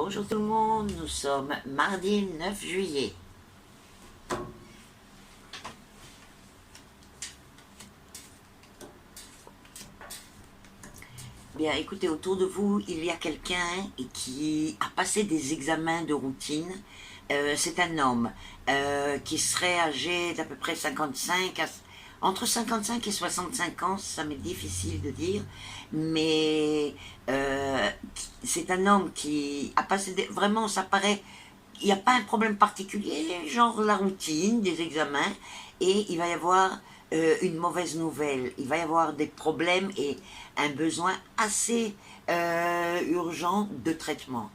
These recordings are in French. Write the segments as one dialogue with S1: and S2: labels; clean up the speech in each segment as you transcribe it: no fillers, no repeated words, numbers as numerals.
S1: Bonjour tout le monde, nous sommes mardi 9 juillet. Bien, écoutez, autour de vous, il y a quelqu'un qui a passé des examens de routine. C'est un homme qui serait âgé d'à peu près 55, entre 55 et 65 ans, ça m'est difficile de dire, mais c'est un homme qui a passé vraiment, ça paraît, il n'y a pas un problème particulier, genre la routine, des examens, et il va y avoir une mauvaise nouvelle, il va y avoir des problèmes et un besoin assez urgent de traitement.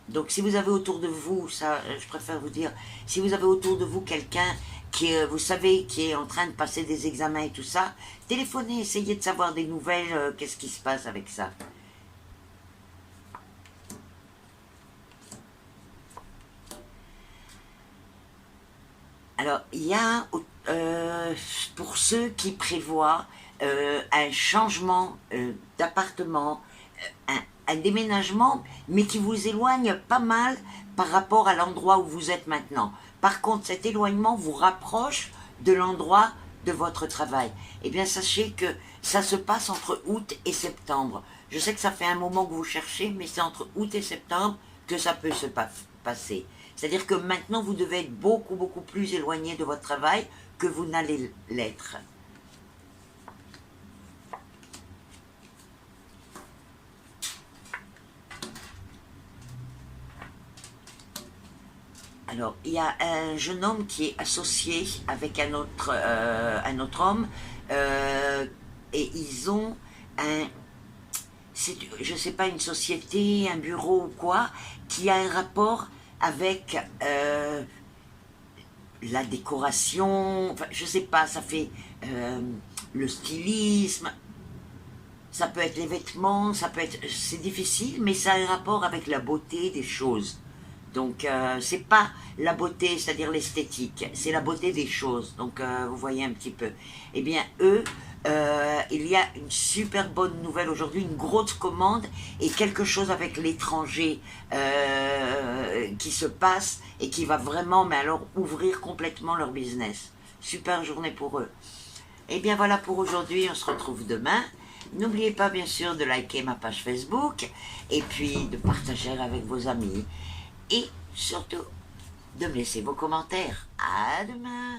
S1: Donc si vous avez autour de vous, ça je préfère vous dire, si vous avez autour de vous quelqu'un qui, vous savez, qui est en train de passer des examens et tout ça, téléphonez, essayez de savoir des nouvelles, qu'est-ce qui se passe avec ça. Alors, il y a, pour ceux qui prévoient un changement d'appartement, un déménagement, mais qui vous éloigne pas mal par rapport à l'endroit où vous êtes maintenant. Par contre, cet éloignement vous rapproche de l'endroit de votre travail. Eh bien, sachez que ça se passe entre août et septembre. Je sais que ça fait un moment que vous cherchez, mais c'est entre août et septembre que ça peut se passer. C'est-à-dire que maintenant, vous devez être beaucoup plus éloigné de votre travail que vous n'allez l'être. Alors, il y a un jeune homme qui est associé avec un autre homme, et ils ont je ne sais pas, une société, un bureau ou quoi, qui a un rapport avec la décoration, enfin, je ne sais pas, ça fait le stylisme, ça peut être les vêtements, ça peut être, c'est difficile, mais ça a un rapport avec la beauté des choses. Donc, c'est pas la beauté, c'est-à-dire l'esthétique, c'est la beauté des choses. Donc, vous voyez un petit peu. Eh bien, eux, il y a une super bonne nouvelle aujourd'hui, une grosse commande et quelque chose avec l'étranger qui se passe et qui va vraiment, mais alors, ouvrir complètement leur business. Super journée pour eux. Et bien voilà pour aujourd'hui, on se retrouve demain. N'oubliez pas bien sûr de liker ma page Facebook et puis de partager avec vos amis. Et surtout, de me laisser vos commentaires. À demain!